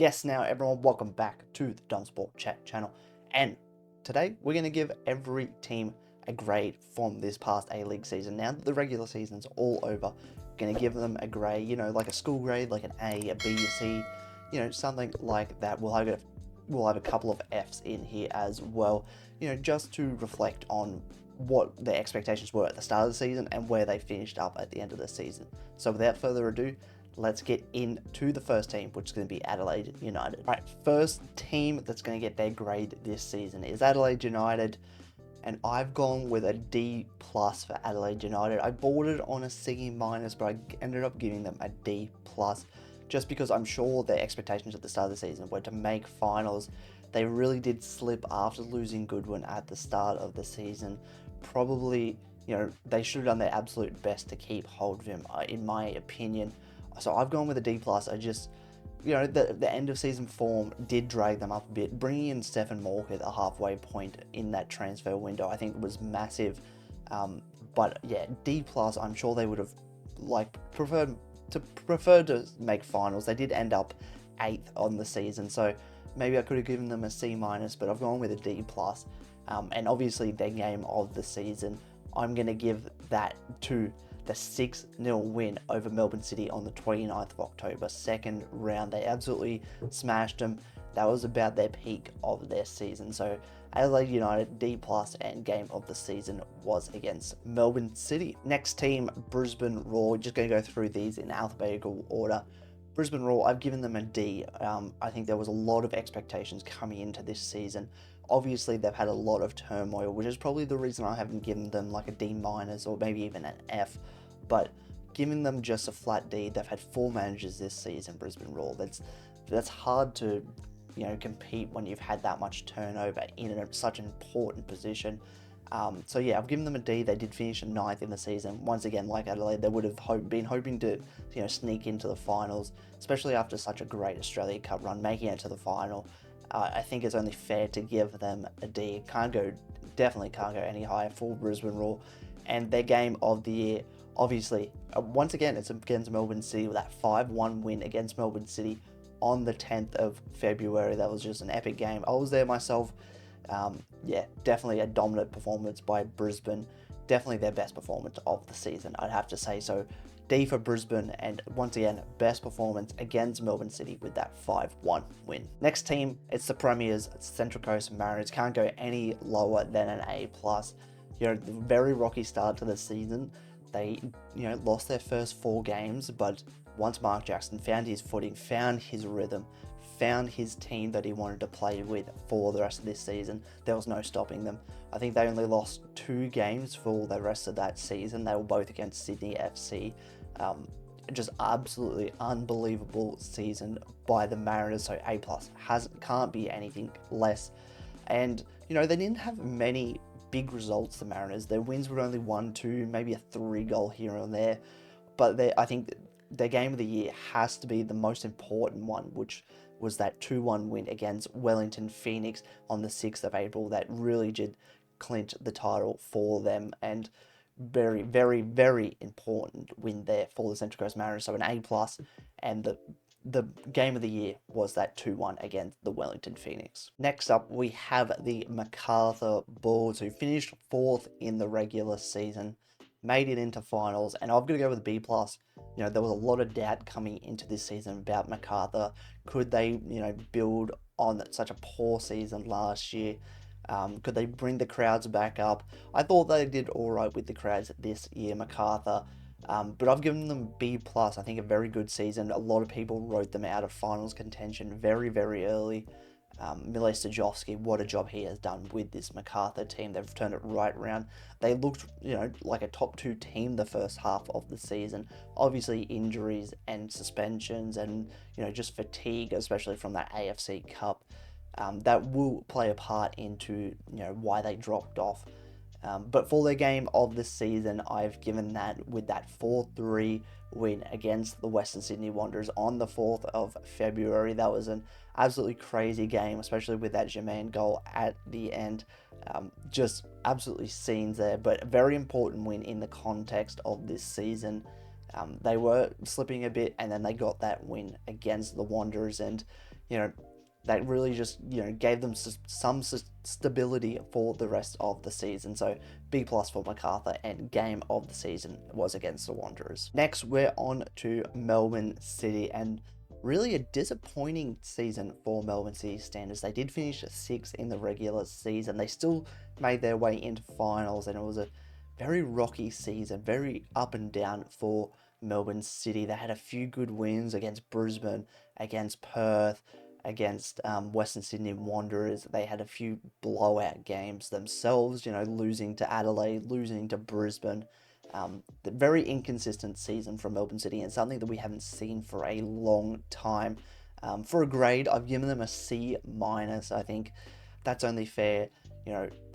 Yes, now everyone, welcome back to the domsballchat channel. And today we're going to give every team a grade from this past A-League season. Now that the regular season's all over, going to give them a grade, like a school grade, like an A, a B, a C, something like that. We'll have a couple of Fs in here as well, just to reflect on what their expectations were at the start of the season and where they finished up at the end of the season. So without further ado, let's get into the first team, which is going to be Adelaide United. All right, first team that's going to get their grade this season is Adelaide United, and I've gone with a D+ for Adelaide United. I bought it on a C-, but I ended up giving them a D+, just because I'm sure their expectations at the start of the season were to make finals. They really did slip after losing Goodwin at the start of the season. Probably, they should have done their absolute best to keep hold of him, in my opinion. So I've gone with a D+. I just, the end of season form did drag them up a bit. Bringing in Stefan Mork at a halfway point in that transfer window, I think was massive. But yeah, D+. I'm sure they would have preferred to make finals. They did end up 8th on the season, so maybe I could have given them a C-, but I've gone with a D+. And obviously their game of the season, I'm going to give that to the 6-0 win over Melbourne City on the 29th of October, second round. They absolutely smashed them. That was about their peak of their season. So Adelaide United, D+, and game of the season was against Melbourne City. Next team, Brisbane Roar. Just going to go through these in alphabetical order. Brisbane Roar, I've given them a D. I think there was a lot of expectations coming into this season. Obviously, they've had a lot of turmoil, which is probably the reason I haven't given them like a D- or maybe even an F. But giving them just a flat D, they've had 4 managers this season, Brisbane Roar. That's hard to, compete when you've had that much turnover in such an important position. So yeah, I've given them a D. They did finish 9th in the season. Once again, like Adelaide, they would have been hoping to, sneak into the finals, especially after such a great Australia Cup run, making it to the final. I think it's only fair to give them a D. Definitely can't go any higher for Brisbane Roar. And their game of the year, obviously, once again, it's against Melbourne City with that 5-1 win against Melbourne City on the 10th of February. That was just an epic game. I was there myself. Yeah, definitely a dominant performance by Brisbane. Definitely their best performance of the season, I'd have to say. So D for Brisbane, and once again, best performance against Melbourne City with that 5-1 win. Next team, it's the Premiers, it's Central Coast Mariners. Can't go any lower than an A+. The very rocky start to the season. They, lost their first 4 games, but once Mark Jackson found his footing, found his rhythm, found his team that he wanted to play with for the rest of this season, there was no stopping them. I think they only lost 2 games for the rest of that season. They were both against Sydney FC. Just absolutely unbelievable season by the Mariners. So A+, can't be anything less. And they didn't have many big results, the Mariners. Their wins were only 1-2, maybe a 3-goal here and there. But I think their game of the year has to be the most important one, which was that 2-1 win against Wellington Phoenix on the 6th of April. That really did clinch the title for them, and very, very, very important win there for the Central Coast Mariners. So an A+, and the game of the year was that 2-1 against the Wellington Phoenix. Next up, we have the MacArthur Bulls, who finished 4th in the regular season, made it into finals, and I've got to go with a B+. There was a lot of doubt coming into this season about MacArthur. Could they, build on such a poor season last year? Could they bring the crowds back up? I thought they did all right with the crowds this year, MacArthur. But I've given them B+. I think a very good season. A lot of people wrote them out of finals contention very, very early. Mile Stajovski, what a job he has done with this MacArthur team. They've turned it right around. They looked, like a top 2 team the first half of the season. Obviously injuries and suspensions and, just fatigue, especially from that AFC Cup. That will play a part into, why they dropped off. But for their game of the season, I've given that with that 4-3 win against the Western Sydney Wanderers on the 4th of February. That was an absolutely crazy game, especially with that Jermaine goal at the end. Just absolutely scenes there, but a very important win in the context of this season. They were slipping a bit, and then they got that win against the Wanderers, and you know, that really just, gave them some stability for the rest of the season. So B+ for MacArthur, and game of the season was against the Wanderers. Next, we're on to Melbourne City, and really a disappointing season for Melbourne City standards. They did finish 6th in the regular season. They still made their way into finals, and it was a very rocky season, very up and down for Melbourne City. They had a few good wins against Brisbane, against Perth, against Western Sydney Wanderers. They had a few blowout games themselves, losing to Adelaide, losing to Brisbane. The very inconsistent season from Melbourne City, and something that we haven't seen for a long time. For a grade, I've given them a C-. I think that's only fair.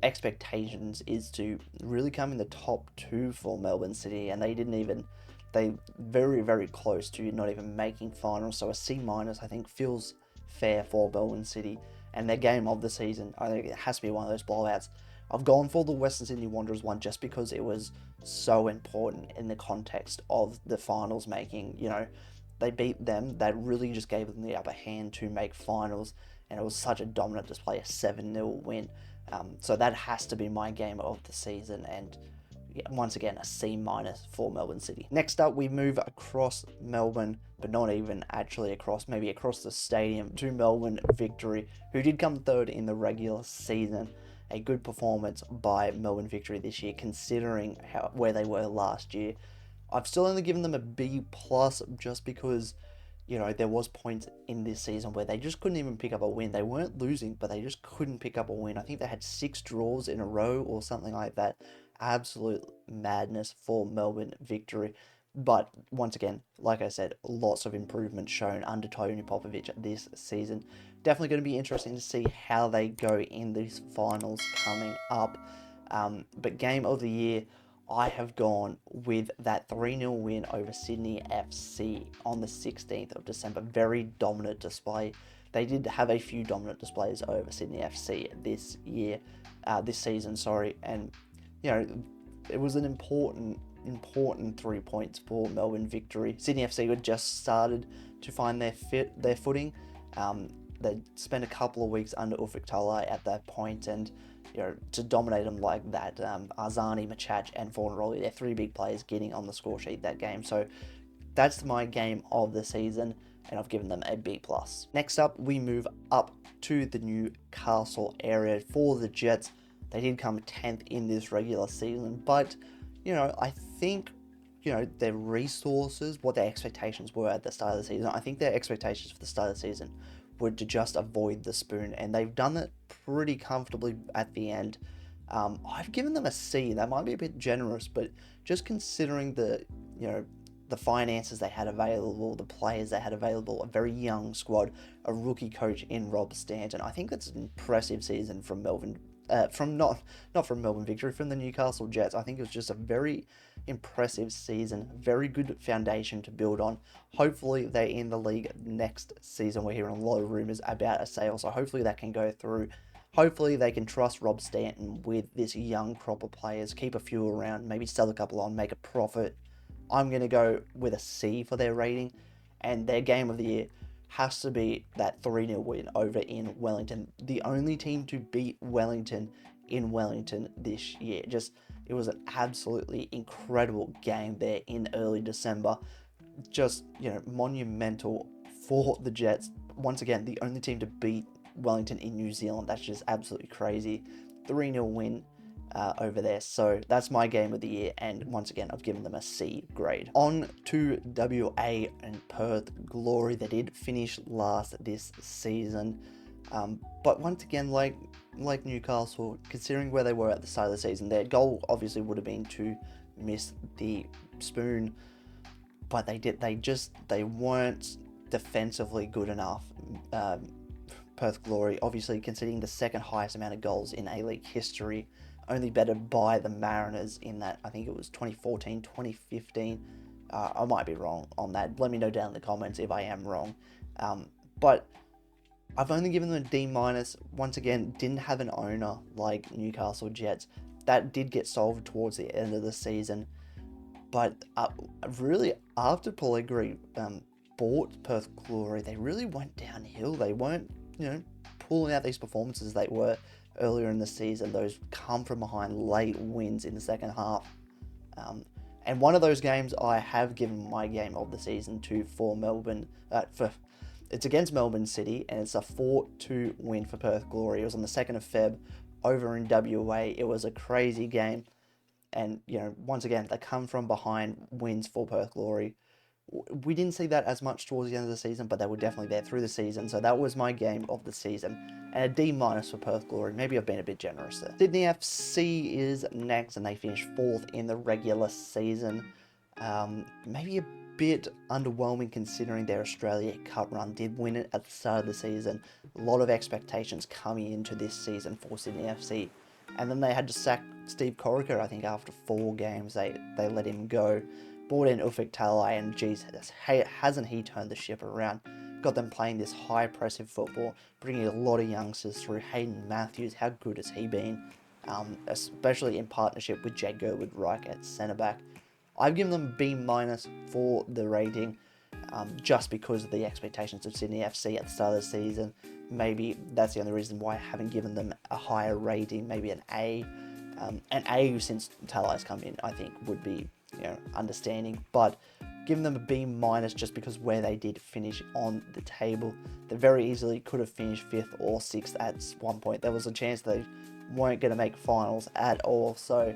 Expectations is to really come in the top 2 for Melbourne City, and they very, very close to not even making finals. So a C- I think feels fair for Melbourne City, and their game of the season, I think it has to be one of those blowouts. I've gone for the Western Sydney Wanderers one just because it was so important in the context of the finals making. They beat them. That really just gave them the upper hand to make finals, and it was such a dominant display, a 7-0 win. So that has to be my game of the season, and once again, a C- for Melbourne City. Next up, we move across Melbourne, but not even actually across, maybe across the stadium, to Melbourne Victory, who did come 3rd in the regular season. A good performance by Melbourne Victory this year, considering where they were last year. I've still only given them a B+, just because, there was points in this season where they just couldn't even pick up a win. They weren't losing, but they just couldn't pick up a win. I think they had 6 draws in a row or something like that. Absolute madness for Melbourne Victory. But once again, like I said, lots of improvement shown under Tony Popovic this season. Definitely going to be interesting to see how they go in these finals coming up. But game of the year, I have gone with that 3-0 win over Sydney FC on the 16th of December. Very dominant display. They did have a few dominant displays over Sydney FC this season, and it was an important 3 points for Melbourne Victory. Sydney FC had just started to find their footing. They spent a couple of weeks under Ufuk Talay at that point, and to dominate them like that, Arzani, Machach, and Fornaroli, they're 3 big players getting on the score sheet that game. So that's my game of the season, and I've given them a B+. Next up, we move up to the Newcastle area for the Jets. They did come 10th in this regular season, but I think their resources, what their expectations were at the start of the season, I think their expectations for the start of the season were to just avoid the spoon, and they've done it pretty comfortably at the end. I've given them a C. That might be a bit generous, but just considering the finances they had available, the players they had available, a very young squad, a rookie coach in Rob Stanton, I think that's an impressive season from Melbourne. Not from Melbourne Victory, from the Newcastle Jets. I think it was just a very impressive season, very good foundation to build on. Hopefully they're in the league next season. We're hearing a lot of rumours about a sale, so hopefully that can go through. Hopefully they can trust Rob Stanton with this young crop of players, keep a few around, maybe sell a couple on, make a profit. I'm going to go with a C for their rating, and their game of the year has to be that 3-0 win over in Wellington. The only team to beat Wellington in Wellington this year. It was an absolutely incredible game there in early December. Just, monumental for the Jets. Once again, the only team to beat Wellington in New Zealand. That's just absolutely crazy. 3-0 win over there. So that's my game of the year, and once again I've given them a C grade. On to WA and Perth Glory. They did finish last this season, but once again, like Newcastle, considering where they were at the start of the season, their goal obviously would have been to miss the spoon, but they weren't defensively good enough. Perth Glory, obviously conceding the second highest amount of goals in A-League history, only bettered by the Mariners in that, I think it was 2014, 2015. I might be wrong on that. Let me know down in the comments if I am wrong. But I've only given them a D-. Once again, didn't have an owner like Newcastle Jets. That did get solved towards the end of the season. But really, after Pellegrini bought Perth Glory, they really went downhill. They weren't, pulling out these performances they were earlier in the season. Those come from behind late wins in the second half. And one of those games I have given my game of the season to for Melbourne. It's against Melbourne City, and it's a 4-2 win for Perth Glory. It was on the 2nd of Feb over in WA. It was a crazy game. And, once again, they come from behind wins for Perth Glory. We didn't see that as much towards the end of the season, but they were definitely there through the season. So that was my game of the season. And a D- for Perth Glory. Maybe I've been a bit generous there. Sydney FC is next, and they finished 4th in the regular season. Maybe a bit underwhelming considering their Australia Cup run. Did win it at the start of the season. A lot of expectations coming into this season for Sydney FC. And then they had to sack Steve Corica, I think, after 4 games. They let him go. Brought in Ufuk Talay, and geez, hasn't he turned the ship around? Got them playing this high pressive football, bringing a lot of youngsters through. Hayden Matthews, how good has he been? Especially in partnership with Jay Gerwood-Reich at centre back. I've given them B- for the rating, just because of the expectations of Sydney FC at the start of the season. Maybe that's the only reason why I haven't given them a higher rating. Maybe an A. An A since Talay's come in, I think, would be understanding, but giving them a B- just because where they did finish on the table. They very easily could have finished 5th or 6th at one point. There was a chance they weren't going to make finals at all. So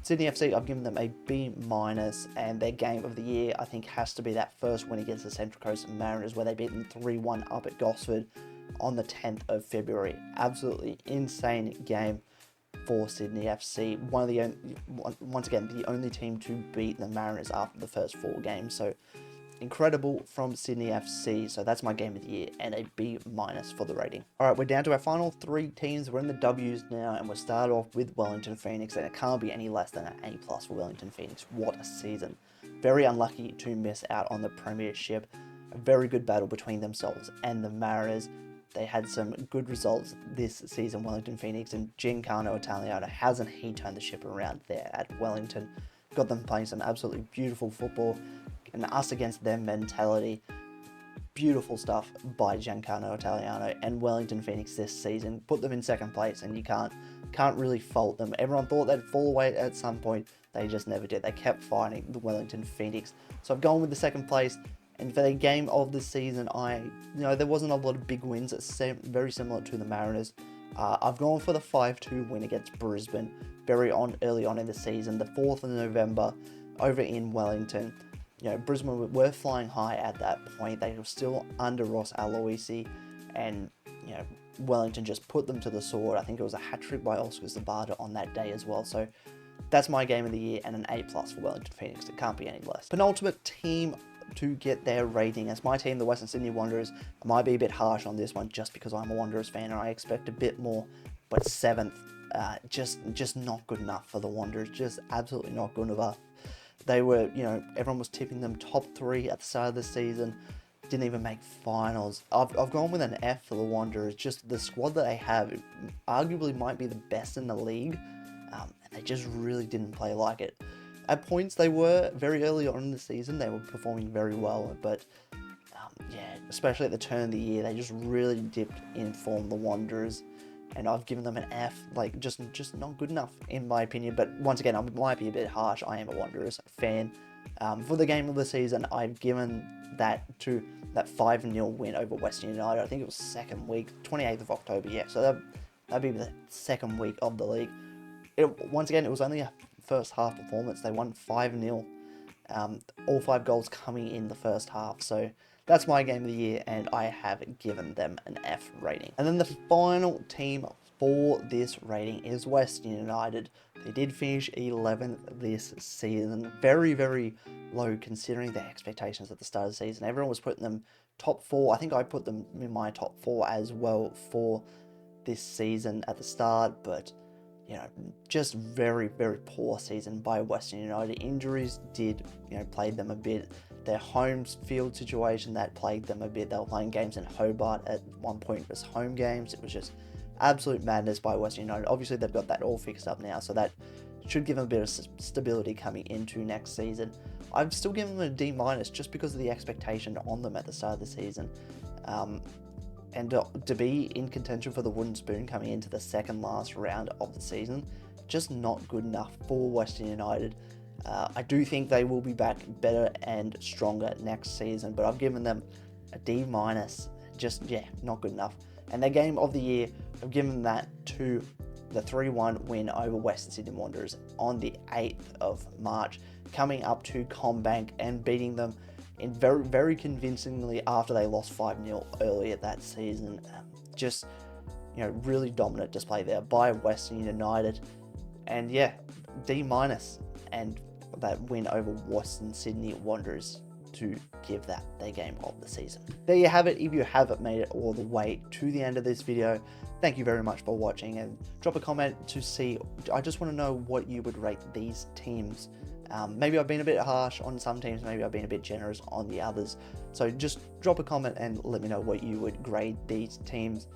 Sydney FC, I've given them a B-, and their game of the year, I think, has to be that first win against the Central Coast Mariners, where they beat them 3-1 up at Gosford on the 10th of February. Absolutely insane game for Sydney FC. Once again, the only team to beat the Mariners after the first 4 games. So incredible from Sydney FC. So that's my game of the year, and a B- for the rating. All right, we're down to our final 3 teams. We're in the W's now, and we'll start off with Wellington Phoenix, and it can't be any less than an A+ for Wellington Phoenix. What a season. Very unlucky to miss out on the premiership. A very good battle between themselves and the Mariners. They had some good results this season, Wellington Phoenix, and Giancarlo Italiano, hasn't he turned the ship around there at Wellington? Got them playing some absolutely beautiful football, and us against them mentality. Beautiful stuff by Giancarlo Italiano, and Wellington Phoenix this season put them in 2nd place, and you can't really fault them. Everyone thought they'd fall away at some point. They just never did. They kept fighting the Wellington Phoenix. So I've gone with the 2nd place. And for the game of the season, there wasn't a lot of big wins. It's very similar to the Mariners. I've gone for the 5-2 win against Brisbane early on in the season, the 4th of November, over in Wellington. Brisbane were flying high at that point. They were still under Ross Aloisi, and Wellington just put them to the sword. I think it was a hat-trick by Oscar Zabata on that day as well. So that's my game of the year, and an A+ for Wellington Phoenix. It can't be any less. Penultimate team to get their rating as my team, the Western Sydney Wanderers. I might be a bit harsh on this one just because I'm a Wanderers fan and I expect a bit more, but 7th, just not good enough for the Wanderers. Just absolutely not good enough. They were, everyone was tipping them top 3 at the start of the season. Didn't even make finals. I've gone with an F for the Wanderers. Just the squad that they have arguably might be the best in the league, and they just really didn't play like it. At points, they were very early on in the season. They were performing very well, but especially at the turn of the year, they just really dipped in form, the Wanderers, and I've given them an F. Just not good enough in my opinion. But once again, I might be a bit harsh. I am a Wanderers fan. For the game of the season, I've given that to that 5-0 win over Western United. I think it was 2nd week, 28th of October. Yeah, so that'd be the 2nd week of the league. Once again, it was only a first half performance. They won 5-0, all 5 goals coming in the first half. So that's my game of the year, and I have given them an F rating. And then the final team for this rating is Western United. They did finish 11th this season. Very, very low considering their expectations at the start of the season. Everyone was putting them top 4. I think I put them in my top 4 as well for this season at the start, but just very, very poor season by Western United. Injuries did, plague them a bit. Their home field situation, that plagued them a bit. They were playing games in Hobart at one point as home games. It was just absolute madness by Western United. Obviously, they've got that all fixed up now, so that should give them a bit of stability coming into next season. I'm still giving them a D- just because of the expectation on them at the start of the season. And to be in contention for the wooden spoon coming into the second last round of the season, just not good enough for Western United. I do think they will be back better and stronger next season, but I've given them a D-. Just, yeah, not good enough. And their game of the year, I've given that to the 3-1 win over Western Sydney Wanderers on the 8th of March, coming up to CommBank and beating them in very, very convincingly after they lost 5-0 earlier that season. Just, you know, really dominant display there by Western United. And yeah, D-. And that win over Western Sydney Wanderers to give that their game of the season. There you have it. If you haven't made it all the way to the end of this video, thank you very much for watching, and drop a comment to see. I just want to know what you would rate these teams. Maybe I've been a bit harsh on some teams, maybe I've been a bit generous on the others. So just drop a comment and let me know what you would grade these teams.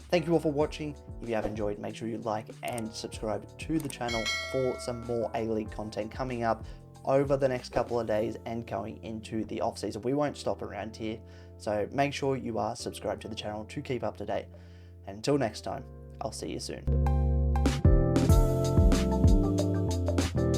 Thank you all for watching. If you have enjoyed, make sure you like and subscribe to the channel for some more A-League content coming up over the next couple of days and going into the off season. We won't stop around here, so make sure you are subscribed to the channel to keep up to date. And until next time, I'll see you soon.